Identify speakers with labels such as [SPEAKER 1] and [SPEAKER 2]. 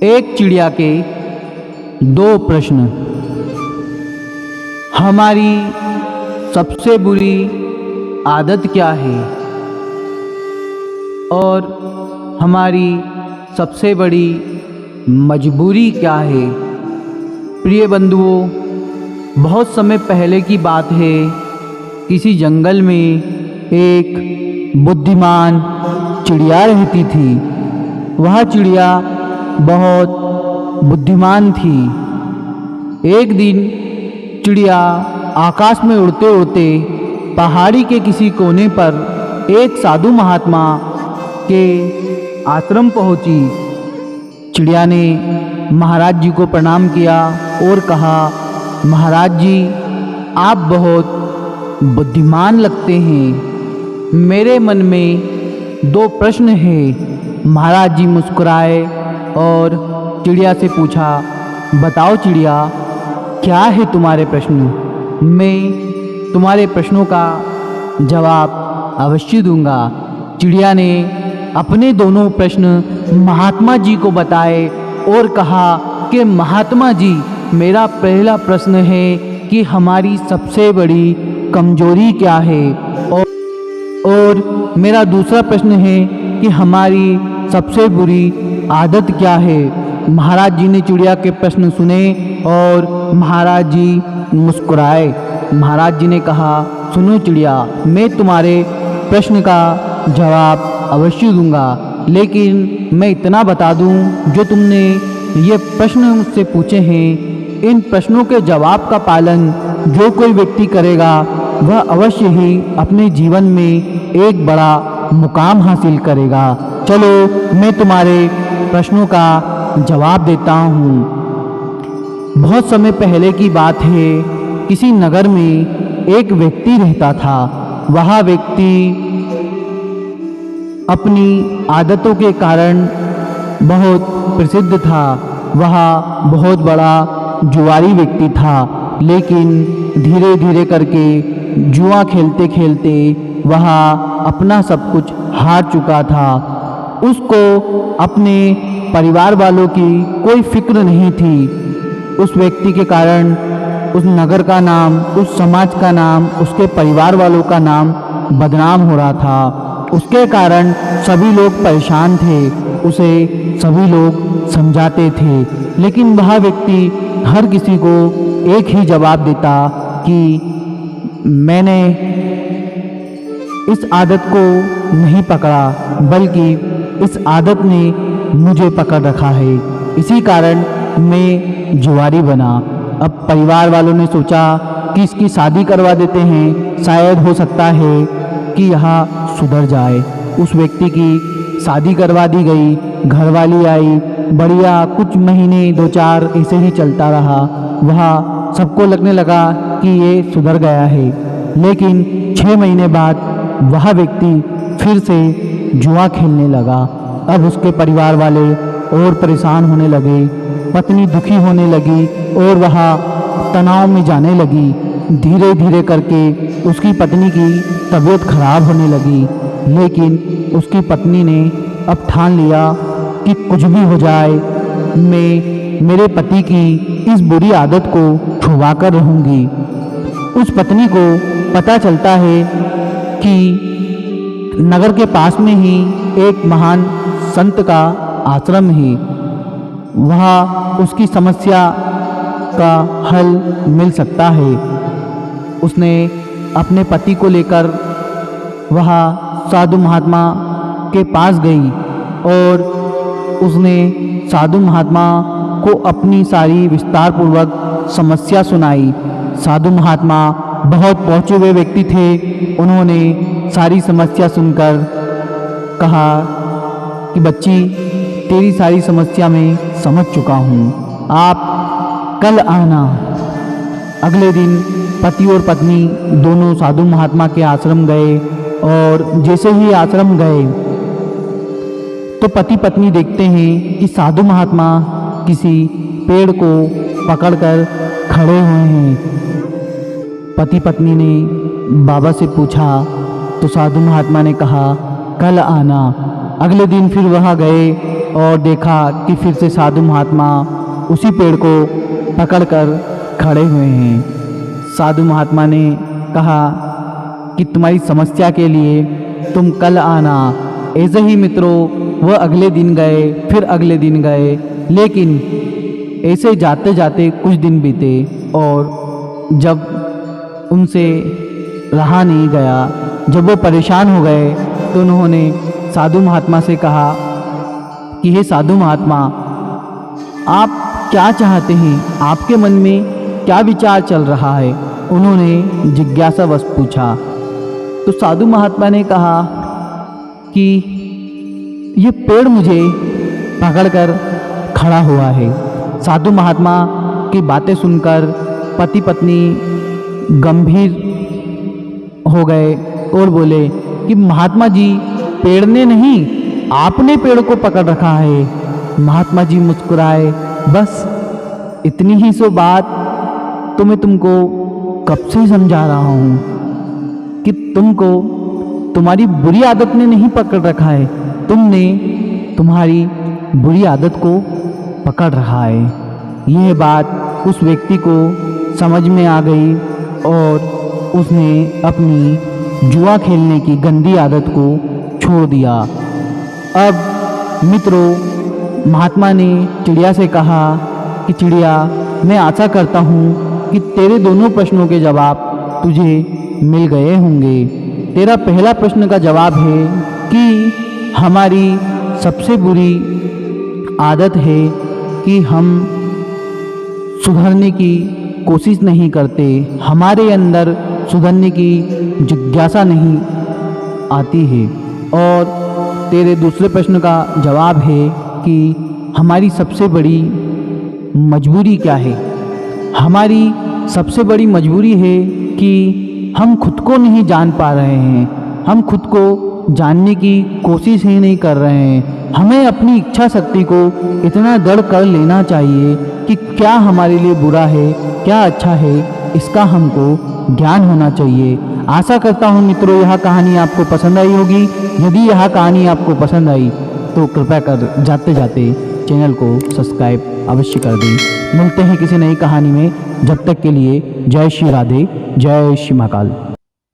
[SPEAKER 1] एक चिड़िया के दो प्रश्न। हमारी सबसे बुरी आदत क्या है और हमारी सबसे बड़ी मजबूरी क्या है। प्रिय बंधुओं, बहुत समय पहले की बात है। किसी जंगल में एक बुद्धिमान चिड़िया रहती थी। वह चिड़िया बहुत बुद्धिमान थी। एक दिन चिड़िया आकाश में उड़ते उड़ते पहाड़ी के किसी कोने पर एक साधु महात्मा के आश्रम पहुंची। चिड़िया ने महाराज जी को प्रणाम किया और कहा, महाराज जी, आप बहुत बुद्धिमान लगते हैं। मेरे मन में दो प्रश्न हैं। महाराज जी मुस्कुराए और चिड़िया से पूछा, बताओ चिड़िया, क्या है तुम्हारे प्रश्न। मैं तुम्हारे प्रश्नों का जवाब अवश्य दूंगा। चिड़िया ने अपने दोनों प्रश्न महात्मा जी को बताए और कहा कि महात्मा जी, मेरा पहला प्रश्न है कि हमारी सबसे बड़ी कमजोरी क्या है, और मेरा दूसरा प्रश्न है कि हमारी सबसे बुरी आदत क्या है। महाराज जी ने चिड़िया के प्रश्न सुने और महाराज जी मुस्कुराए। महाराज जी ने कहा, सुनो चिड़िया, मैं तुम्हारे प्रश्न का जवाब अवश्य दूंगा, लेकिन मैं इतना बता दूं, जो तुमने ये प्रश्न मुझसे पूछे हैं, इन प्रश्नों के जवाब का पालन जो कोई व्यक्ति करेगा वह अवश्य ही अपने जीवन में एक बड़ा मुकाम हासिल करेगा। चलो मैं तुम्हारे प्रश्नों का जवाब देता हूँ। बहुत समय पहले की बात है। किसी नगर में एक व्यक्ति रहता था। वह व्यक्ति अपनी आदतों के कारण बहुत प्रसिद्ध था। वह बहुत बड़ा जुआरी व्यक्ति था, लेकिन धीरे धीरे करके जुआ खेलते खेलते वह अपना सब कुछ हार चुका था। उसको अपने परिवार वालों की कोई फिक्र नहीं थी। उस व्यक्ति के कारण उस नगर का नाम, उस समाज का नाम, उसके परिवार वालों का नाम बदनाम हो रहा था। उसके कारण सभी लोग परेशान थे। उसे सभी लोग समझाते थे, लेकिन वह व्यक्ति हर किसी को एक ही जवाब देता कि मैंने इस आदत को नहीं पकड़ा, बल्कि इस आदत ने मुझे पकड़ रखा है। इसी कारण मैं जुआरी बना। अब परिवार वालों ने सोचा कि इसकी शादी करवा देते हैं, शायद हो सकता है कि यह सुधर जाए। उस व्यक्ति की शादी करवा दी गई। घरवाली आई, बढ़िया कुछ महीने 2-4 ऐसे ही चलता रहा। वह सबको लगने लगा कि ये सुधर गया है, लेकिन 6 महीने बाद वह व्यक्ति फिर से जुआ खेलने लगा। अब उसके परिवार वाले और परेशान होने लगे। पत्नी दुखी होने लगी और वह तनाव में जाने लगी। धीरे धीरे करके उसकी पत्नी की तबीयत खराब होने लगी, लेकिन उसकी पत्नी ने अब ठान लिया कि कुछ भी हो जाए, मैं मेरे पति की इस बुरी आदत को छुपा कर रहूँगी। उस पत्नी को पता चलता है कि नगर के पास में ही एक महान संत का आश्रम है। वहाँ उसकी समस्या का हल मिल सकता है। उसने अपने पति को लेकर वहाँ साधु महात्मा के पास गई और उसने साधु महात्मा को अपनी सारी विस्तार पूर्वक समस्या सुनाई। साधु महात्मा बहुत पहुँचे हुए व्यक्ति थे। उन्होंने सारी समस्या सुनकर कहा कि बच्ची, तेरी सारी समस्या मैं समझ चुका हूँ, आप कल आना। अगले दिन पति और पत्नी दोनों साधु महात्मा के आश्रम गए और जैसे ही आश्रम गए तो पति पत्नी देखते हैं कि साधु महात्मा किसी पेड़ को पकड़कर खड़े हुए हैं। पति पत्नी ने बाबा से पूछा तो साधु महात्मा ने कहा, कल आना। अगले दिन फिर वहाँ गए और देखा कि फिर से साधु महात्मा उसी पेड़ को पकड़कर खड़े हुए हैं। साधु महात्मा ने कहा कि तुम्हारी समस्या के लिए तुम कल आना। ऐसे ही मित्रों वह अगले दिन गए, फिर अगले दिन गए, लेकिन ऐसे जाते जाते कुछ दिन बीते और जब उनसे रहा नहीं गया, जब वो परेशान हो गए तो उन्होंने साधु महात्मा से कहा कि हे साधु महात्मा, आप क्या चाहते हैं, आपके मन में क्या विचार चल रहा है। उन्होंने जिज्ञासावश पूछा तो साधु महात्मा ने कहा कि ये पेड़ मुझे पकड़कर खड़ा हुआ है। साधु महात्मा की बातें सुनकर पति पत्नी गंभीर हो गए और बोले कि महात्मा जी, पेड़ ने नहीं, आपने पेड़ को पकड़ रखा है। महात्मा जी मुस्कुराए, बस इतनी ही सो बात तो मैं तुमको कब से समझा रहा हूँ कि तुमको तुम्हारी बुरी आदत ने नहीं पकड़ रखा है, तुमने तुम्हारी बुरी आदत को पकड़ रखा है। यह बात उस व्यक्ति को समझ में आ गई और उसने अपनी जुआ खेलने की गंदी आदत को छोड़ दिया। अब मित्रों, महात्मा ने चिड़िया से कहा कि चिड़िया, मैं आशा करता हूँ कि तेरे दोनों प्रश्नों के जवाब तुझे मिल गए होंगे। तेरा पहला प्रश्न का जवाब है कि हमारी सबसे बुरी आदत है कि हम सुधरने की कोशिश नहीं करते, हमारे अंदर सुधरने की जिज्ञासा नहीं आती है। और तेरे दूसरे प्रश्न का जवाब है कि हमारी सबसे बड़ी मजबूरी क्या है। हमारी सबसे बड़ी मजबूरी है कि हम खुद को नहीं जान पा रहे हैं, हम खुद को जानने की कोशिश ही नहीं कर रहे हैं। हमें अपनी इच्छा शक्ति को इतना दृढ़ कर लेना चाहिए कि क्या हमारे लिए बुरा है, क्या अच्छा है, इसका हमको ज्ञान होना चाहिए। आशा करता हूँ मित्रों यह कहानी आपको पसंद आई होगी। यदि यह कहानी आपको पसंद आई तो कृपया कर जाते जाते चैनल को सब्सक्राइब अवश्य कर दें। मिलते हैं किसी नई कहानी में, जब तक के लिए जय श्री राधे, जय श्री महाकाल।